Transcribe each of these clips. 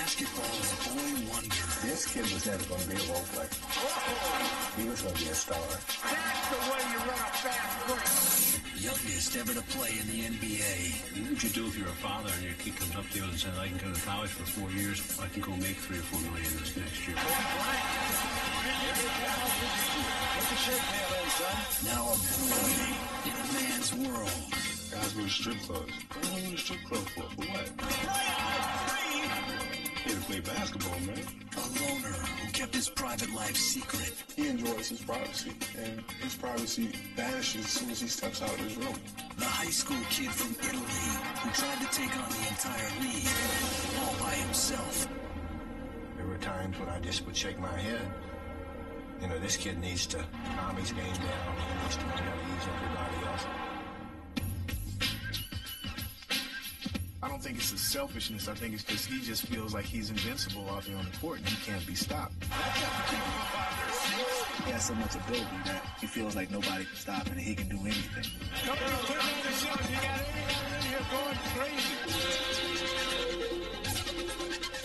basketball's boy wonder. This kid was never going to be a role player. He was going to be a star. That's the way you run a fast break. Youngest ever to play in the NBA. What would you do if you're a father and your kid comes up to you and says, I can go to college for 4 years, I can go make $3 or $4 million this next year? Now a boy in a man's world. Guys go to strip clubs. What do you go to strip club for? For what? Here to play basketball, man. A loner who kept his private life secret. He enjoys his privacy, and his privacy vanishes as soon as he steps out of his room. The high school kid from Italy who tried to take on the entire league all by himself. There were times when I just would shake my head. You know, this kid needs to calm his game down. He needs to learn how to use everybody else. I don't think it's a selfishness. I think it's just he just feels like he's invincible out there on the court and he can't be stopped. He has so much ability that he feels like nobody can stop him and he can do anything. Come on, put on the shot. You got everybody in here going crazy.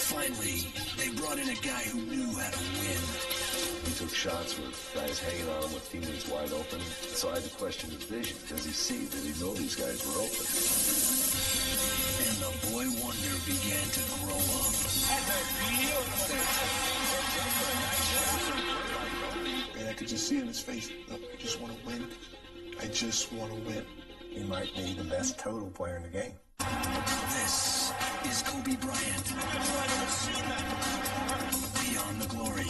Finally, they brought in a guy who knew how to win. He took shots with guys hanging on him with teammates wide open. So I had to question his vision. Does he see? Did he know these guys were open? And the boy wonder began to grow up. And I could just see in his face, look, I just want to win. I just want to win. He might be the best total player in the game. This is Kobe Bryant. Beyond the glory.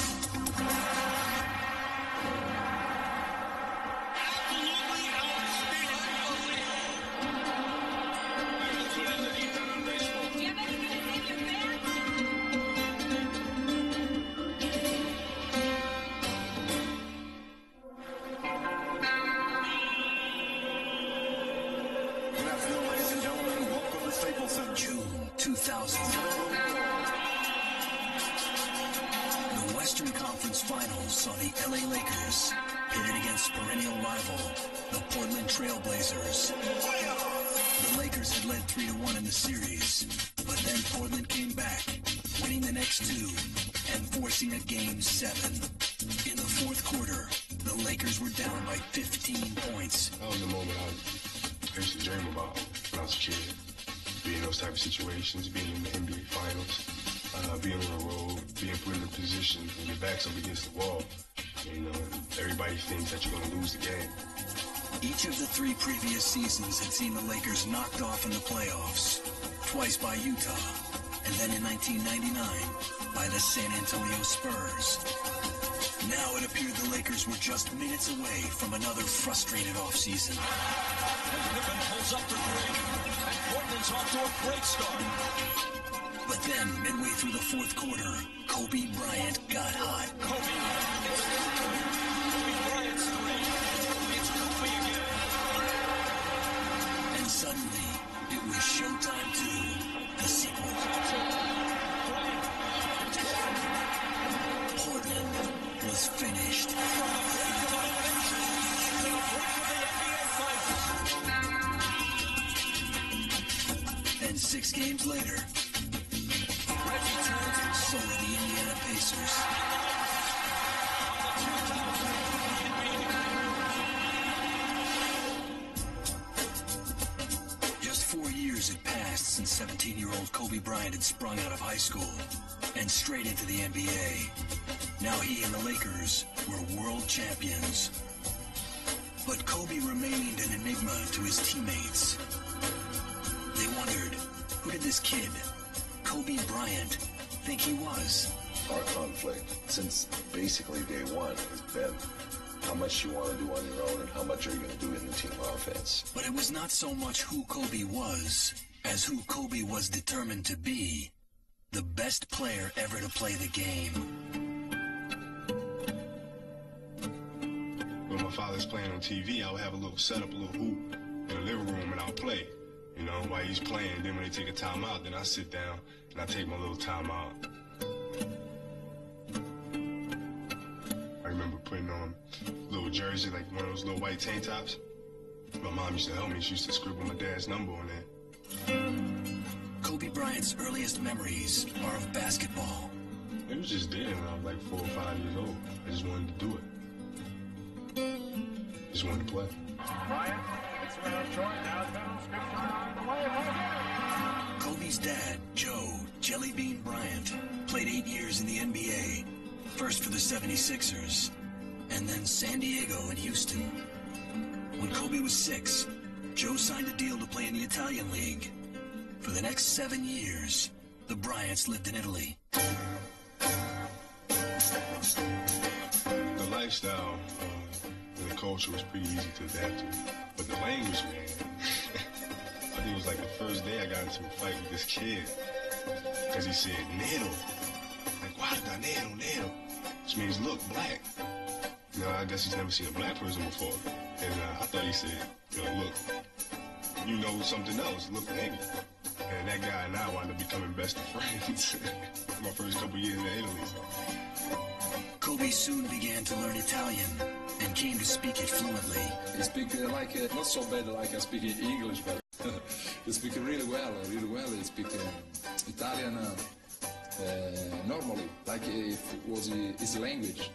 June 2000. The Western Conference Finals saw the LA Lakers pitted against perennial rival, the Portland Trailblazers. The Lakers had led 3-1 in the series, but then Portland came back, winning the next two and forcing a Game 7. In the fourth quarter, the Lakers were down by 15 points. That was the moment I used to dream about when I was a kid. Being in those type of situations, being in the NBA Finals, being on the road, being put in a position when your back's up against the wall. You know, everybody thinks that you're going to lose the game. Each of the three previous seasons had seen the Lakers knocked off in the playoffs, twice by Utah, and then in 1999 by the San Antonio Spurs. Now it appeared the Lakers were just minutes away from another frustrated offseason. Pippen pulls up the three, and Portland's off to a great start. But then, midway through the fourth quarter, Kobe Bryant got hot. Kobe Bryant's three. It's Kobe again. And suddenly, it was showtime 2, the sequel. Portland was finished. And 6 games later, so were the Indiana Pacers. Just 4 years had passed since 17-year-old Kobe Bryant had sprung out of high school and straight into the NBA. Now he and the Lakers were world champions. But Kobe remained an enigma to his teammates. They wondered, who did this kid, Kobe Bryant, think he was? Our conflict, since basically day one, has been how much you want to do on your own and how much are you going to do in the team offense. But it was not so much who Kobe was, as who Kobe was determined to be, the best player ever to play the game. When my father's playing on TV, I would have a little setup, a little hoop in the living room, and I'll play. You know, while he's playing, then when they take a timeout, then I sit down and I take my little timeout. I remember putting on a little jersey, like one of those little white tank tops. My mom used to help me. She used to scribble my dad's number on it. Kobe Bryant's earliest memories are of basketball. It was just there when I was like 4 or 5 years old. I just wanted to do it. Just wanted to play. Bryant, it's around short. Now middle, scripture on the way. Kobe's dad, Joe Jelly Bean Bryant, played 8 years in the NBA, first for the 76ers, and then San Diego and Houston. When Kobe was 6, Joe signed a deal to play in the Italian League. For the next 7 years, the Bryants lived in Italy. The lifestyle and the culture was pretty easy to adapt to. But the language, man, I think it was like the first day I got into a fight with this kid. Because he said, nero. Like, guarda, nero. Which means look, black. You know, I guess he's never seen a black person before. And I thought he said, look, you know something else, look, nigga. And that guy and I wound up becoming best of friends my first couple years in Italy. Kobe soon began to learn Italian and came to speak it fluently. I speak not so bad like I speak English, but I speak really well. I speak Italian normally, like if it was his language.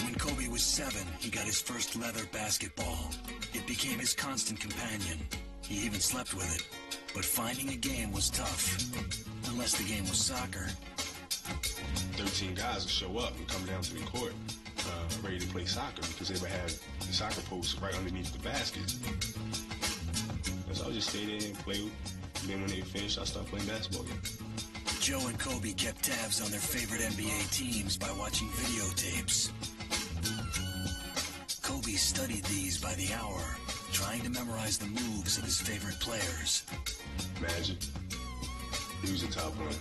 When Kobe was 7, he got his first leather basketball. It became his constant companion. He even slept with it. But finding a game was tough, unless the game was soccer. 13 guys will show up and come down to the court ready to play soccer because they would have the soccer posts right underneath the baskets. So I'll just stay there and play. And then when they finish, I'll start playing basketball again. Joe and Kobe kept tabs on their favorite NBA teams by watching videotapes. Kobe studied these by the hour, trying to memorize the moves of his favorite players. Magic. He was the top one.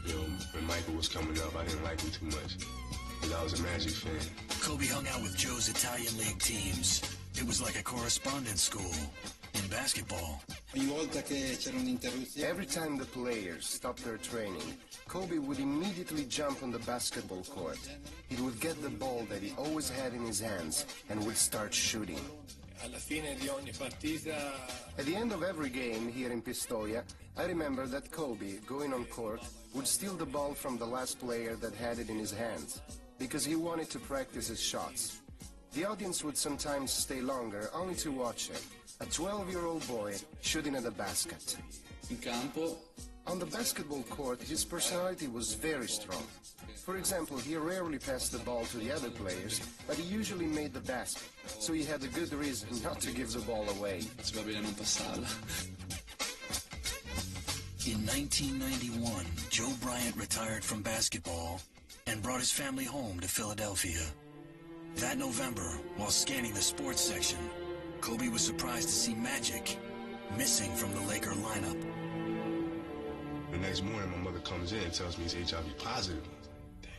You know, when Michael was coming up, I didn't like him too much. Because I was a Magic fan. Kobe hung out with Joe's Italian League teams. It was like a correspondence school in basketball. Every time the players stopped their training, Kobe would immediately jump on the basketball court. He would get the ball that he always had in his hands and would start shooting. At the end of every game here in Pistoia, I remember that Kobe, going on court, would steal the ball from the last player that had it in his hands, because he wanted to practice his shots. The audience would sometimes stay longer only to watch him, a 12-year-old boy shooting at the basket. On the basketball court, his personality was very strong. For example, he rarely passed the ball to the other players, but he usually made the basket, so he had a good reason not to give the ball away. In 1991, Joe Bryant retired from basketball and brought his family home to Philadelphia. That November, while scanning the sports section, Kobe was surprised to see Magic missing from the Laker lineup. The next morning, my mother comes in and tells me he's HIV positive. Dang.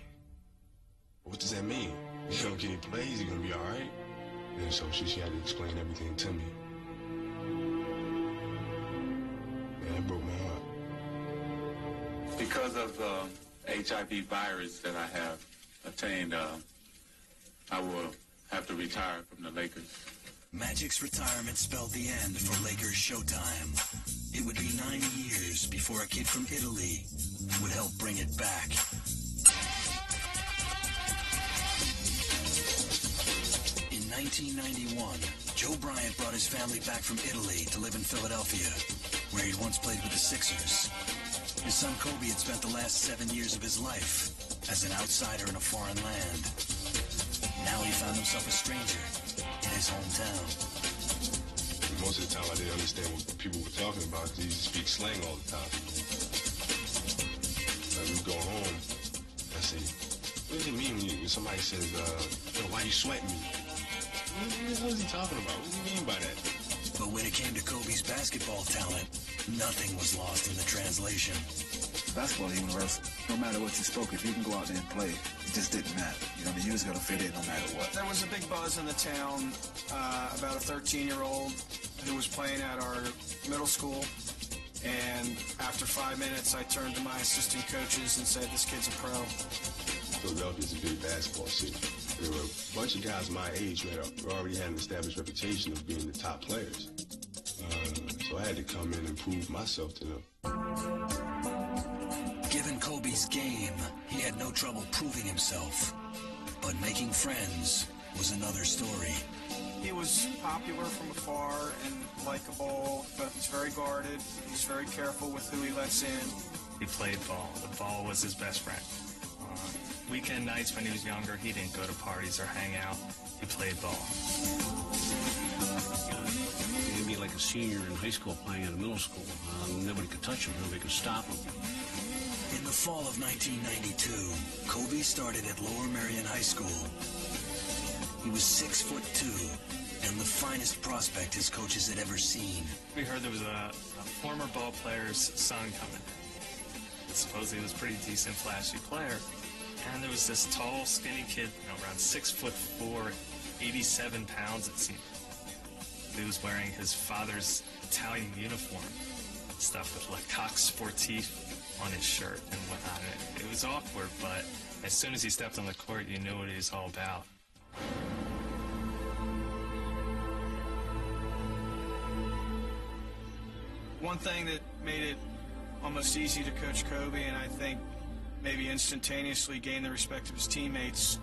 What does that mean? Can he play? Is he going to be all right? And so she had to explain everything to me. And it broke my heart. Because of the HIV virus that I have attained, I will have to retire from the Lakers. Magic's retirement spelled the end for Lakers Showtime. It would be 9 years before a kid from Italy would help bring it back. In 1991, Joe Bryant brought his family back from Italy to live in Philadelphia, where he'd once played with the Sixers. His son Kobe had spent the last 7 years of his life as an outsider in a foreign land. Now he found himself a stranger in his hometown. Most of the time I didn't understand what people were talking about because he used to speak slang all the time. Like we go home, I say, what does it mean when somebody says, yo, why you sweating me? What is he talking about? What does he mean by that? But when it came to Kobe's basketball talent, nothing was lost in the translation. Basketball is universal. No matter what you spoke, if you can go out there and play, it just didn't matter. You know, you was going to fit in no matter what. There was a big buzz in the town about a 13-year-old who was playing at our middle school. And after 5 minutes, I turned to my assistant coaches and said, this kid's a pro. Philadelphia's a big basketball city. There were a bunch of guys my age who already had an established reputation of being the top players. So So I had to come in and prove myself to them. Given Kobe's game, he had no trouble proving himself. But making friends was another story. He was popular from afar and likable, but he's very guarded. He's very careful with who he lets in. He played ball. The ball was his best friend. Weekend nights when he was younger, he didn't go to parties or hang out. He played ball. He'd be like a senior in high school playing at a middle school. Nobody could touch him. Nobody could stop him. In the fall of 1992, Kobe started at Lower Merion High School. He was 6'2", and the finest prospect his coaches had ever seen. We heard there was a former ball player's son coming. Supposedly he was a pretty decent, flashy player. And there was this tall, skinny kid, around 6'4", 87 pounds it seemed. He was wearing his father's Italian uniform, stuff with like Coq Sportif on his shirt and whatnot. It was awkward, but as soon as he stepped on the court, you knew what he was all about. One thing that made it almost easy to coach Kobe, and I think maybe instantaneously gain the respect of his teammates,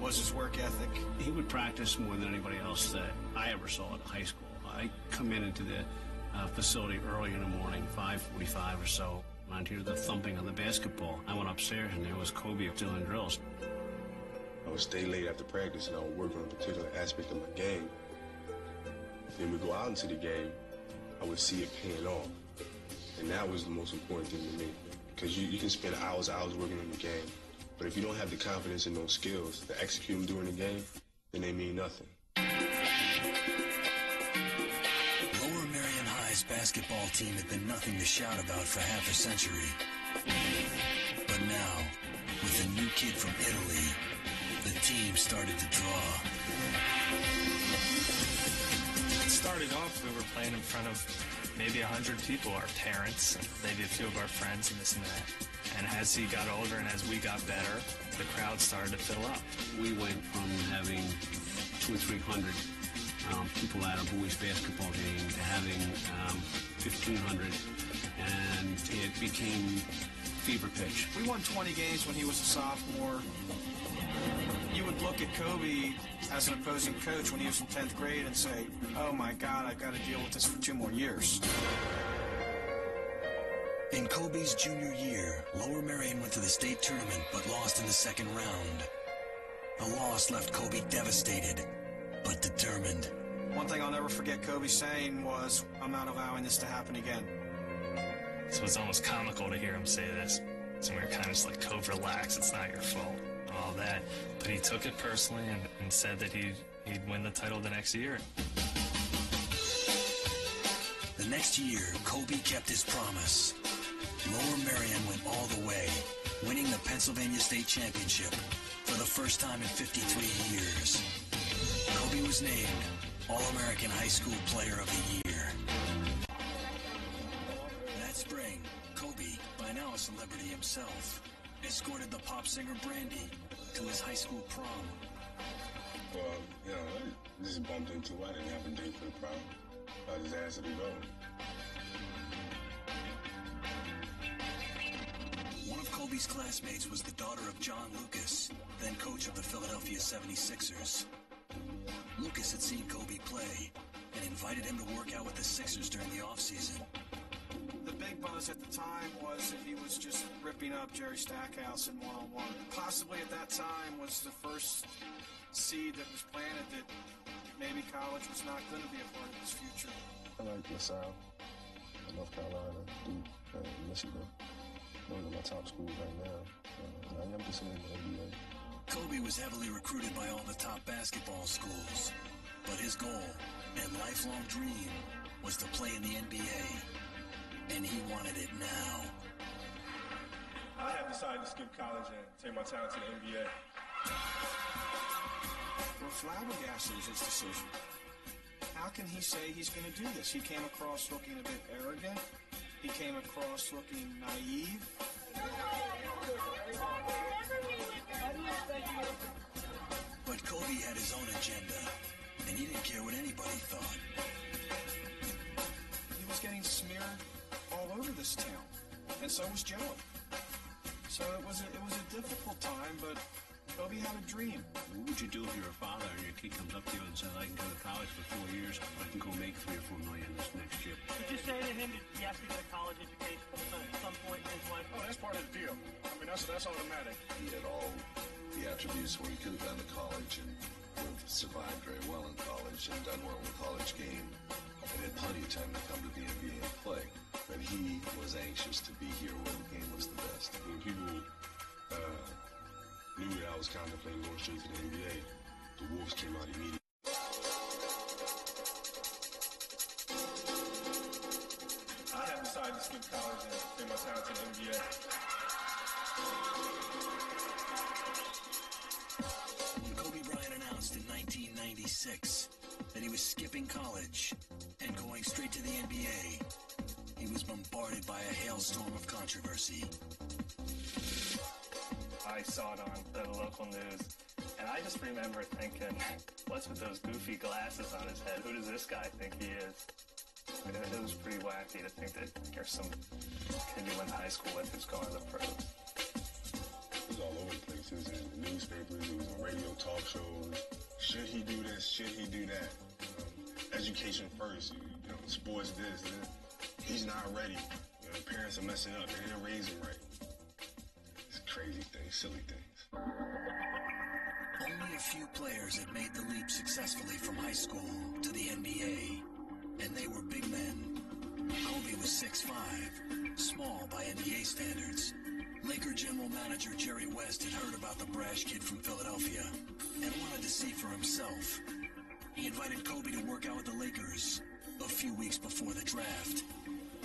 was his work ethic. He would practice more than anybody else that I ever saw in high school. I come into the facility early in the morning, 5:45 or so. I'd hear the thumping of the basketball. I went upstairs and there was Kobe doing drills. I would stay late after practice and I would work on a particular aspect of my game. Then we go out into the game, I would see it paying off. And that was the most important thing to me. Because you can spend hours working on the game, but if you don't have the confidence and those skills to execute them during the game, then they mean nothing. Lower Merion High's basketball team had been nothing to shout about for half a century. But now, with a new kid from Italy, the team started to draw. It started off, we were playing in front of maybe 100 people, our parents, maybe a few of our friends and this and that. And as he got older and as we got better, the crowd started to fill up. We went from having 200 or 300 people at a boys basketball game to having 1,500, and it became fever pitch. We won 20 games when he was a sophomore. You would look at Kobe as an opposing coach when he was in 10th grade and say, oh my God, I've got to deal with this for 2 more years. In Kobe's junior year, Lower Merion went to the state tournament but lost in the second round. The loss left Kobe devastated, but determined. One thing I'll never forget Kobe saying was, I'm not allowing this to happen again. So it's almost comical to hear him say this. So we were kind of just like, Kobe, relax, it's not your fault, all that. But he took it personally and said that he'd win the title the next year. The next year, Kobe kept his promise. Lower Merion went all the way, winning the Pennsylvania State Championship for the first time in 53 years. Kobe was named All-American High School Player of the Year. That spring, Kobe, by now a celebrity himself, escorted the pop singer Brandy to his high school prom. Well, I just bumped into her. I didn't have a date for the prom. I just asked her to go. One of Kobe's classmates was the daughter of John Lucas, then coach of the Philadelphia 76ers. Lucas had seen Kobe play and invited him to work out with the Sixers during the offseason. The big buzz at the time was that he was just ripping up Jerry Stackhouse in one-on-one. Possibly at that time was the first seed that was planted that maybe college was not going to be a part of his future. I like LaSalle, North Carolina, Duke, Michigan. Those are my top schools right now. I'm considering the NBA. Kobe was heavily recruited by all the top basketball schools, but his goal and lifelong dream was to play in the NBA, and he wanted it now. I have decided to skip college and take my talent to the NBA. We're flabbergasted at his decision. How can he say he's going to do this? He came across looking a bit arrogant. He came across looking naive. But Kobe had his own agenda, and he didn't care what anybody thought. He was getting smeared all over this town, and so was Joe. So it was a difficult time, but Kobe had a dream. What would you do if you're a father and your kid comes up to you and says, I can go to college for 4 years, I can go make $3 or $4 million this next year? Did you say to him that he has to get a college education at some point in his life? Oh, that's part of the deal. I mean, that's automatic. He had all the attributes where he could have gone to college and would have survived very well in college and done well in the college game and had plenty of time to come to the NBA and play. But he was anxious to be here where the game was the best. When people knew that I was contemplating going straight to the NBA, the Wolves came out immediately. I have decided to skip college and take my talent to the NBA. When Kobe Bryant announced in 1996 that he was skipping college and going straight to the NBA, he was bombarded by a hailstorm of controversy. I saw it on the local news, and I just remember thinking, what's with those goofy glasses on his head? Who does this guy think he is? It was pretty wacky to think that there's some kid you went to high school with who's going to the pros. It was all over the place. It was in the newspapers, it was on radio talk shows. Should he do this? Should he do that? Education first, sports this. He's not ready. Parents are messing up. They didn't raise him right. Crazy things, silly things. Only a few players had made the leap successfully from high school to the NBA, and they were big men. Kobe was 6'5", small by NBA standards. Laker general manager Jerry West had heard about the brash kid from Philadelphia and wanted to see for himself. He invited Kobe to work out with the Lakers a few weeks before the draft.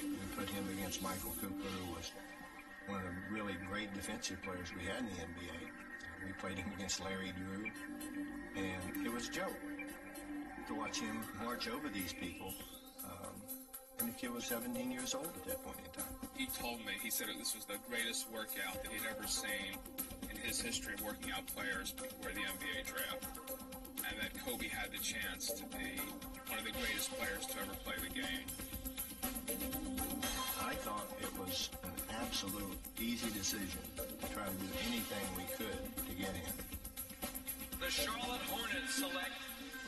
We put him against Michael Cooper, who was one of the really great defensive players we had in the NBA. We played him against Larry Drew, and it was Joe. To watch him march over these people, and the kid was 17 years old at that point in time. He told me, he said this was the greatest workout that he'd ever seen in his history of working out players before the NBA draft, and that Kobe had the chance to be one of the greatest players to ever play the game. I thought it was an absolute easy decision to try to do anything we could to get him. The Charlotte Hornets select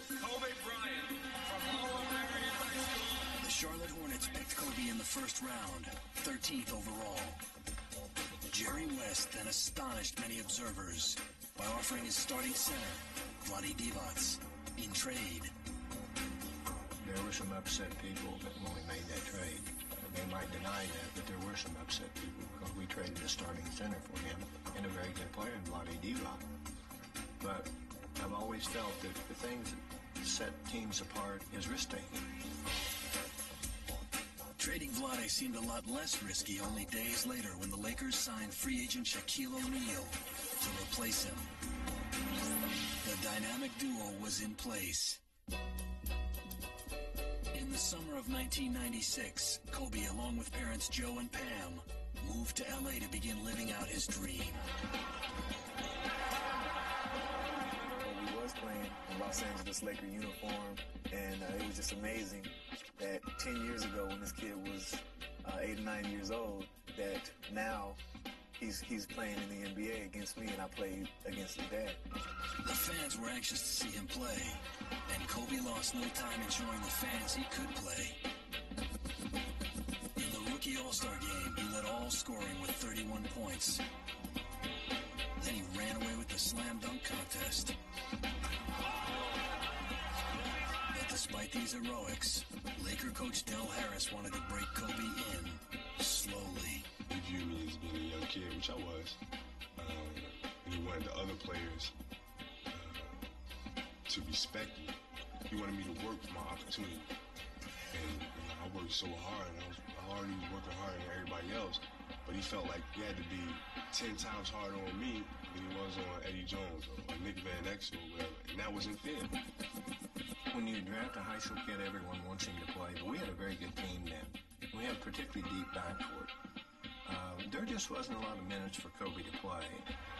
Kobe Bryant from Lower Merion High School. The Charlotte Hornets picked Kobe in the first round, 13th overall. Jerry West then astonished many observers by offering his starting center, Vlade Divac, in trade. There were some upset people that when we made that trade. They might deny that, but there were some upset people because we traded a starting center for him and a very good player in Vlade Divac. But I've always felt that the things that set teams apart is risk-taking. Trading Vlade seemed a lot less risky only days later when the Lakers signed free agent Shaquille O'Neal to replace him. The dynamic duo was in place. In the summer of 1996, Kobe, along with parents Joe and Pam, moved to LA to begin living out his dream. Kobe was playing in Los Angeles Laker uniform, and it was just amazing that 10 years ago when this kid was 8 or 9 years old, that now he's playing in the NBA against me, and I played against his dad. The fans were anxious to see him play, and Kobe lost no time in showing the fans he could play. In the rookie All-Star game, he led all scoring with 31 points. Then he ran away with the slam dunk contest. But despite these heroics, Laker coach Del Harris wanted to break Kobe in slowly. He viewed me as being a young kid, which I was. And he wanted the other players to respect me. He wanted me to work for my opportunity. And I worked so hard, and I was already working harder than everybody else. But he felt like he had to be 10 times harder on me than he was on Eddie Jones or Nick Van Exel or whatever. And that wasn't fair. When you draft a high school kid, everyone wants him to play. But we had a very good team then. We had a particularly deep backcourt. There just wasn't a lot of minutes for Kobe to play.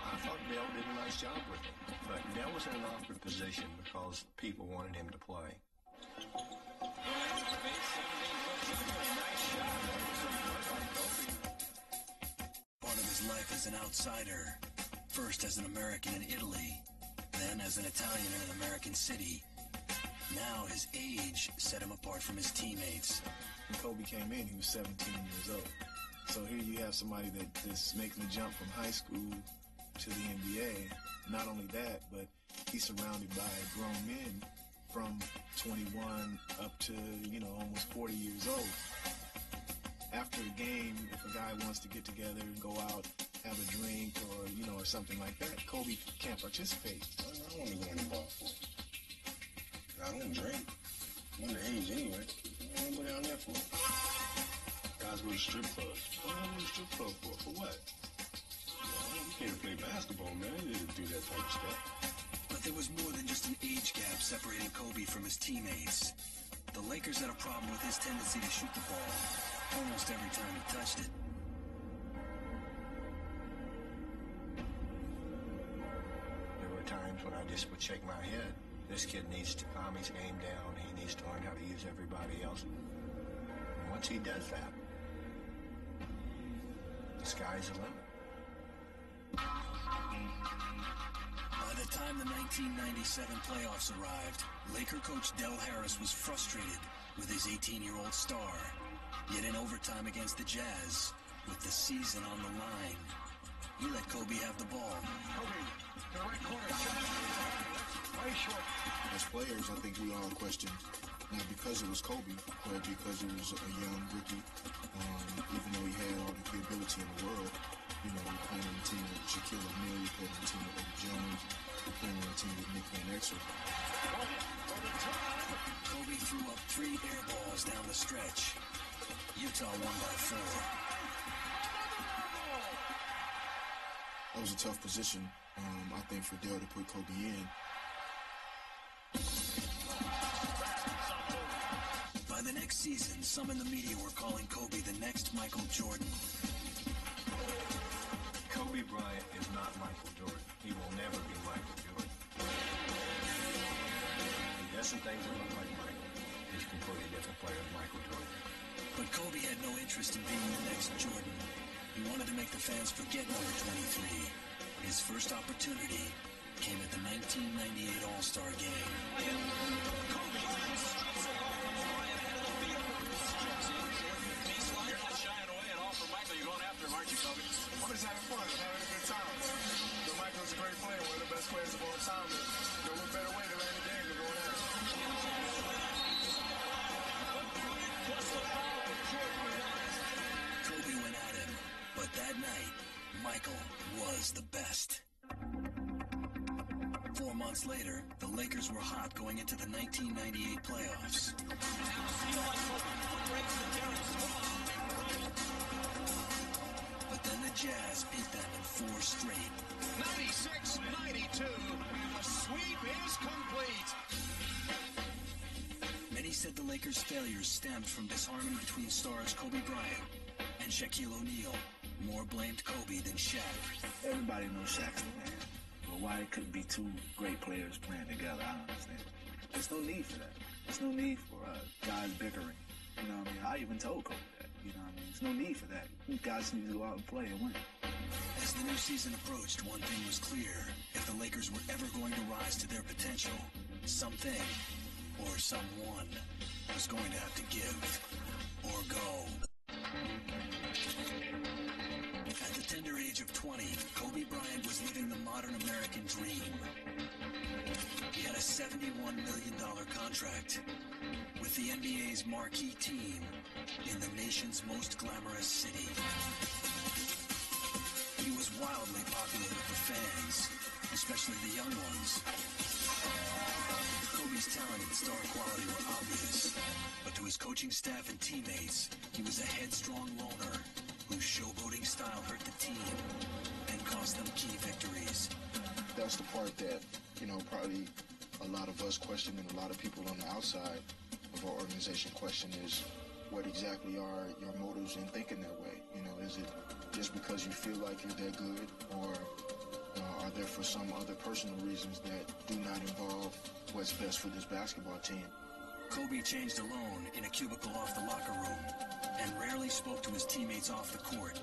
I thought Dell did a nice job with him. But Dell was in an awkward position because people wanted him to play. his life as an outsider, first as an American in Italy, then as an Italian in an American city. Now his age set him apart from his teammates. When Kobe came in, he was 17 years old. So here you have somebody that's making the jump from high school to the NBA. Not only that, but he's surrounded by grown men from 21 up to, almost 40 years old. After the game, if a guy wants to get together and go out, have a drink or something like that, Kobe can't participate. I don't want to go on the ball for. I don't drink. I'm underage anyway. I don't go down there for. Guys go to strip clubs. What do I go to strip club for? For what? You can't play basketball, man. You didn't do that type of stuff. But there was more than just an age gap separating Kobe from his teammates. The Lakers had a problem with his tendency to shoot the ball almost every time he touched it. There were times when I just would shake my head. This kid needs to calm his game down. He needs to learn how to use everybody else. And once he does that, the sky's the limit. By the time the 1997 playoffs arrived, Laker coach Del Harris was frustrated with his 18-year-old star. Yet in overtime against the Jazz, with the season on the line, he let Kobe have the ball. Kobe, to the right corner, very short. As players, I think we all question, not because it was Kobe, but because it was a young rookie. Even though he had all the ability in the world, he playing on the team with Shaquille O'Neal, he played on the team with Eddie Jones, he played on the team with Nick Van Exel. Kobe threw up 3 air balls down the stretch. Utah won by 4. That was a tough position, I think, for Dell to put Kobe in. By the next season, some in the media were calling Kobe the next Michael Jordan. Kobe Bryant is not Michael Jordan. He will never be Michael Jordan. He does some things that look like Michael. He's a completely different player than Michael Jordan. But Kobe had no interest in being the next Jordan. He wanted to make the fans forget number 23. His first opportunity came at the 1998 All-Star Game. I'm just having fun. I'm having a good time. So Michael's a great player, one of the best players of all time. What better way to learn the game than going at it? Kobe went at him, but that night, Michael was the best. 4 months later, the Lakers were hot going into the 1998 playoffs. But then the Jazz beat them in 4 straight. 96-92. The sweep is complete. Many said the Lakers' failures stemmed from disharmony between stars Kobe Bryant and Shaquille O'Neal. More blamed Kobe than Shaq. Everybody knows Shaq's the man. But why it couldn't be 2 great players playing together, I don't understand. There's no need for that. There's no need for guys bickering. You know what I mean? I even told Kobe that. You know what I mean? There's no need for that. You guys need to go out and play and win. As the new season approached, one thing was clear. If the Lakers were ever going to rise to their potential, something or someone was going to have to give or go. At the tender age of 20, Kobe Bryant was living the modern American dream. He had a $71 million contract with the NBA's marquee team in the nation's most glamorous city. He was wildly popular with the fans, especially the young ones. Kobe's talent and star quality were obvious, but to his coaching staff and teammates, he was a headstrong loner whose showboating style hurt the team and cost them key victories. That's the part that, probably a lot of us question and a lot of people on the outside of our organization question is, what exactly are your motives in thinking that way? Is it just because you feel like you're that good, or are there for some other personal reasons that do not involve what's best for this basketball team? Kobe changed alone in a cubicle off the locker room and rarely spoke to his teammates off the court.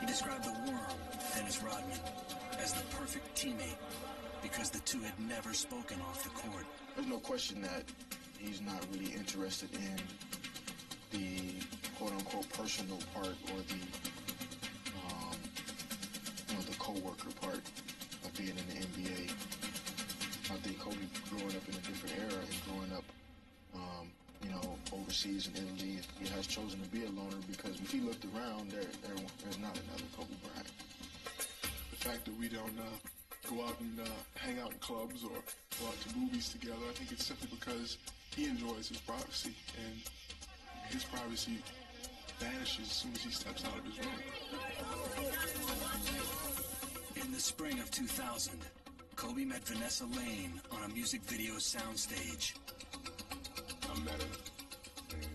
He described the worm, Dennis Rodman, as the perfect teammate because the two had never spoken off the court. There's no question that he's not really interested in the quote-unquote personal part or the co-worker part of being in the NBA. I think Kobe growing up in a different era and growing up, overseas in Italy, he has chosen to be a loner because if he looked around, there's not another Kobe Bryant. The fact that we don't go out and hang out in clubs or go out to movies together, I think it's simply because he enjoys his privacy, and his privacy vanishes as soon as he steps out of his room. In the spring of 2000, Kobe met Vanessa Lane on a music video soundstage. I met her, and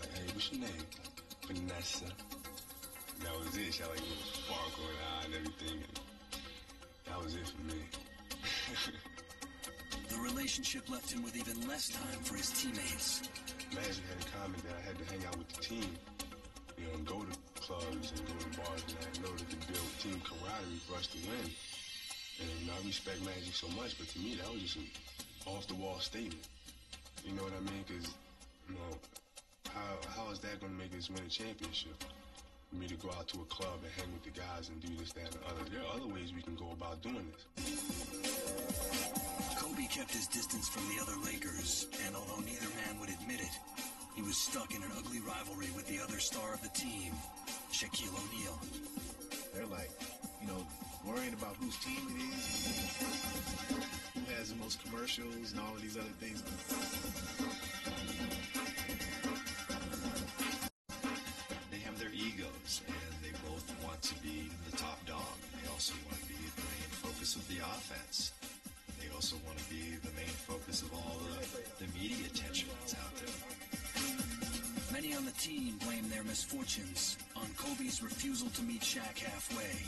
like, hey, what's your name? Vanessa. And that was it. She had like a little sparkle in her eye and everything, and that was it for me. The relationship left him with even less time for his teammates. Magic had a comment that I had to hang out with the team, and go to clubs and go to bars, and I know that to build team camaraderie for us to win. And I respect Magic so much, but to me, that was just an off-the-wall statement. You know what I mean? Because, how is that going to make us win a championship? For me to go out to a club and hang with the guys and do this, that, and the other. There are other ways we can go about doing this. Kobe kept his distance from the other Lakers, and although neither man would admit it, he was stuck in an ugly rivalry with the other star of the team, Shaquille O'Neal. They're like, worrying about whose team it is, who has the most commercials and all of these other things. They have their egos, and they both want to be the top dog. They also want to be the main focus of the offense. They also want to be the main focus of all the media attention that's out there. Many on the team blame their misfortunes on Kobe's refusal to meet Shaq halfway.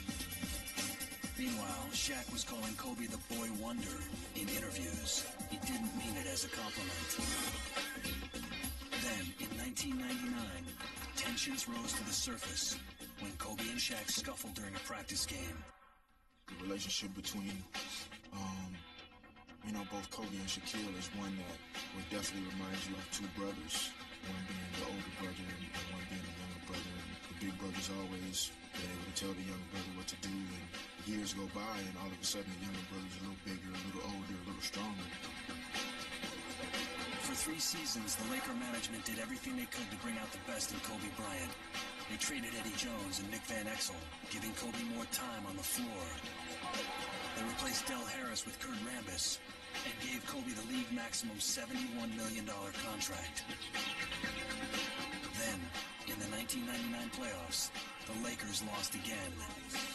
Meanwhile, Shaq was calling Kobe the boy wonder in interviews. He didn't mean it as a compliment. Then, in 1999, tensions rose to the surface when Kobe and Shaq scuffled during a practice game. The relationship between, both Kobe and Shaquille is one that would definitely remind you of two brothers. One being the older brother and one being the younger brother. And the big brother's always been able to tell the younger brother what to do, and years go by and all of a sudden the younger brother's a little bigger, a little older, a little stronger. For 3 seasons, the Laker management did everything they could to bring out the best in Kobe Bryant. They traded Eddie Jones and Nick Van Exel, giving Kobe more time on the floor. They replaced Del Harris with Kurt Rambis and gave Kobe the league maximum $71 million contract. Then, in the 1999 playoffs, the Lakers lost again,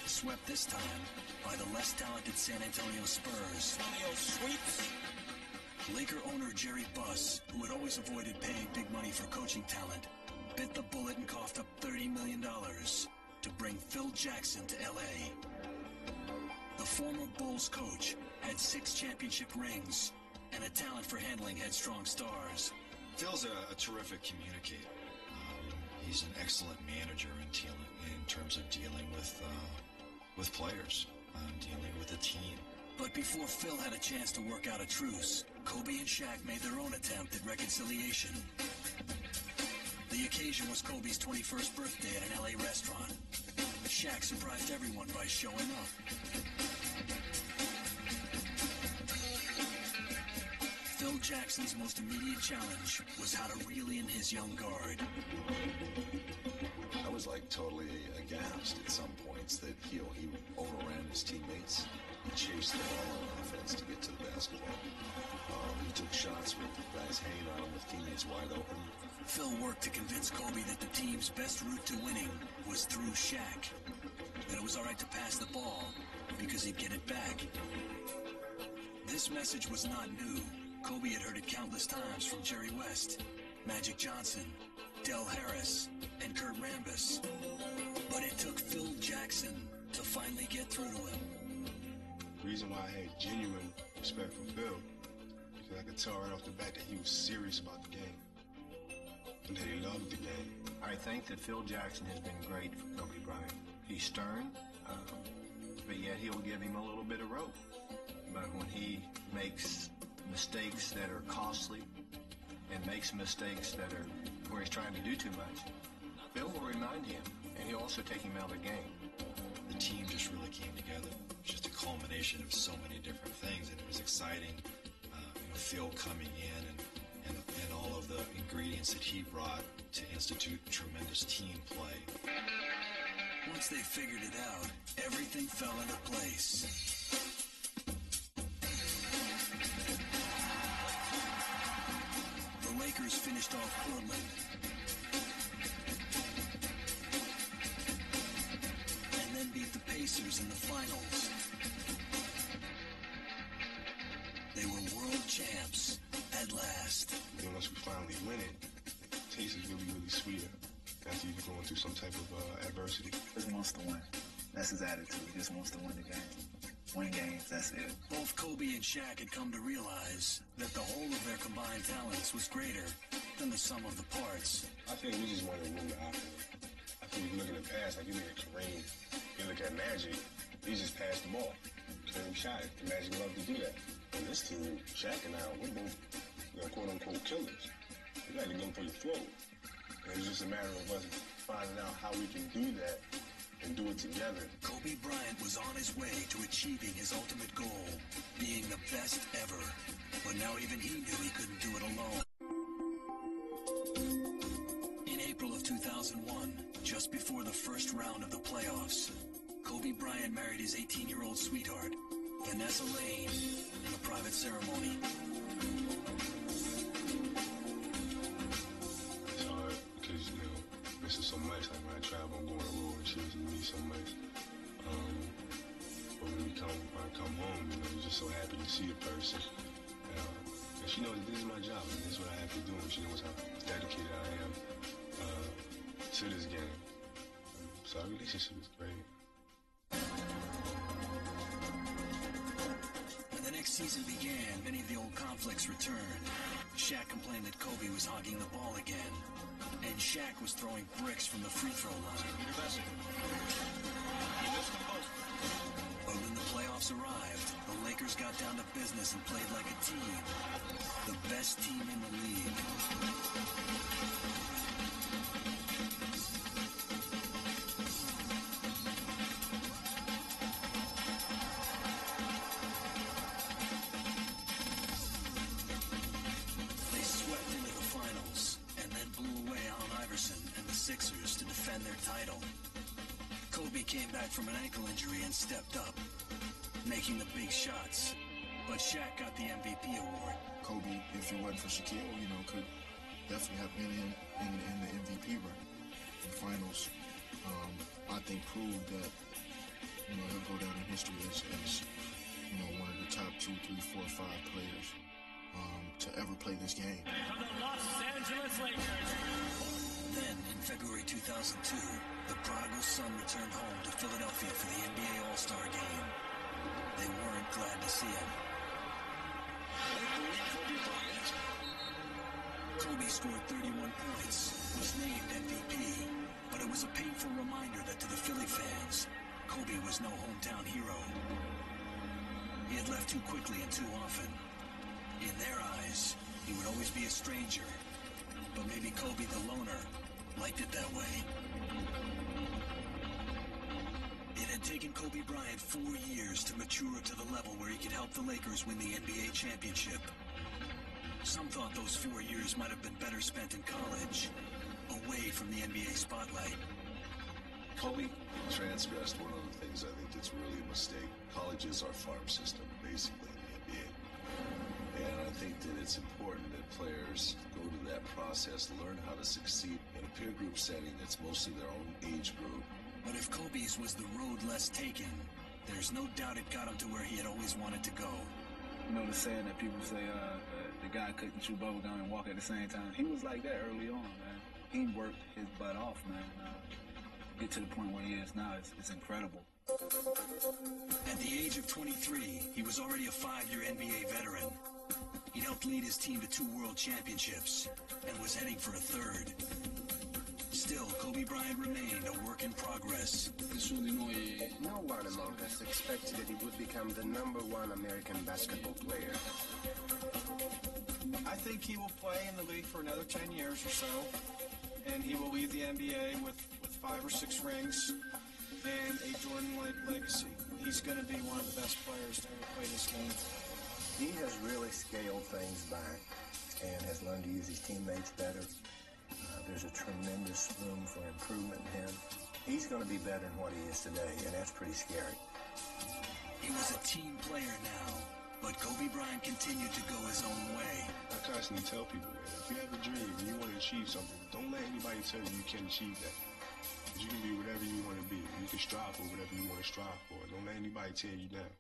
swept this time by the less talented San Antonio Spurs. Laker owner Jerry Buss, who had always avoided paying big money for coaching talent, bit the bullet and coughed up $30 million to bring Phil Jackson to L.A. The former Bulls coach had 6 championship rings and a talent for handling headstrong stars. Phil's a terrific communicator. He's an excellent manager in terms of dealing with players, dealing with a team. But before Phil had a chance to work out a truce, Kobe and Shaq made their own attempt at reconciliation. The occasion was Kobe's 21st birthday at an LA restaurant. Shaq surprised everyone by showing up. Phil Jackson's most immediate challenge was how to reel in his young guard. I was totally aghast at some points that he overran his teammates. He chased the ball on offense to get to the basketball. He took shots with guys hanging on him with teammates wide open. Phil worked to convince Kobe that the team's best route to winning was through Shaq. That it was all right to pass the ball because he'd get it back. This message was not new. Kobe had heard it countless times from Jerry West, Magic Johnson, Del Harris, and Kurt Rambis. But it took Phil Jackson to finally get through to him. The reason why I had genuine respect for Phil, I could tell right off the bat that he was serious about the game. And that he loved the game. I think that Phil Jackson has been great for Kobe Bryant. He's stern, but yet he'll give him a little bit of rope. But when he makes mistakes that are costly and makes mistakes that are where he's trying to do too much, Phil will remind him, and he'll also take him out of the game. The team just really came together. It was just a culmination of so many different things, and it was exciting. Phil coming in and all of the ingredients that he brought to institute tremendous team play. Once they figured it out, everything fell into place. The Lakers finished off Portland. And then beat the Pacers in the finals. They were world champs at last. And once we finally win it, it tastes really, really sweeter after you're going through some type of adversity. He just wants to win. That's his attitude. He just wants to win the game. Win games, that's it. Both Kobe and Shaq had come to realize that the whole of their combined talents was greater than the sum of the parts. I think we just wanted to win the offense. I think if you look in the past, like you look at Kareem, you look at Magic, he just passed the ball. Kareem shot it. The Magic loved to do that. And this team, Shaq and I, we're both, quote-unquote killers. You got to go for your throat. And it's just a matter of us finding out how we can do that and do it together. Kobe Bryant was on his way to achieving his ultimate goal, being the best ever. But now even he knew he couldn't do it alone. In April of 2001, just before the first round of the playoffs, Kobe Bryant married his 18-year-old sweetheart, Vanessa Lane, in a private ceremony. It's hard because, this is so much. Like when I travel, I'm going to war, and she was with me so much. But when I come home, you're just so happy to see the person. And she knows that this is my job, and this is what I have to do, and she knows how dedicated I am to this game. So our relationship is great. When the next season began, many of the old conflicts returned. Shaq complained that Kobe was hogging the ball again, and Shaq was throwing bricks from the free throw line. But when the playoffs arrived, the Lakers got down to business and played like a team. The best team in the league. They swept into the finals and then blew away Allen Iverson and the Sixers to defend their title. Kobe came back from an ankle injury and stepped up, making the big shots. But Shaq got the MVP award. Kobe, if it wasn't for Shaquille, could definitely have been in the MVP run in finals. I think proved that, he'll go down in history as one of the top 2, 3, 4, 5 players to ever play this game. For the Los Angeles Lakers. Then, in February 2002, the prodigal son returned home to Philadelphia for the NBA All-Star Game. They weren't glad to see him. Kobe scored 31 points, was named MVP, but it was a painful reminder that to the Philly fans, Kobe was no hometown hero. He had left too quickly and too often. In their eyes, he would always be a stranger, but maybe Kobe the loner liked it that way. It had taken Kobe Bryant 4 years to mature to the level where he could help the Lakers win the NBA championship. Some thought those 4 years might have been better spent in college, away from the NBA spotlight. Kobe transgressed one of the things I think that's really a mistake. College is our farm system, basically, in the NBA. And I think that it's important that players go to that process, learn how to succeed in a peer group setting that's mostly their own age group. But if Kobe's was the road less taken, there's no doubt it got him to where he had always wanted to go. The saying that people say the guy couldn't chew bubblegum and walk at the same time. He was like that early on, man. He worked his butt off, man. Get to the point where he is now, it's incredible. At the age of 23, he was already a 5-year NBA veteran. He helped lead his team to 2 world championships and was heading for a 3rd. Still, Kobe Bryant remained a work in progress. No one among us expected that he would become the #1 American basketball player. I think he will play in the league for another 10 years or so, and he will leave the NBA with 5 or 6 rings and a Jordan-like legacy. He's going to be one of the best players to ever play this game. He has really scaled things back and has learned to use his teammates better. There's a tremendous room for improvement in him. He's going to be better than what he is today, and that's pretty scary. He was a team player now, but Kobe Bryant continued to go his own way. I constantly tell people, man, if you have a dream and you want to achieve something, don't let anybody tell you you can't achieve that. Because you can be whatever you want to be. You can strive for whatever you want to strive for. Don't let anybody tear you down.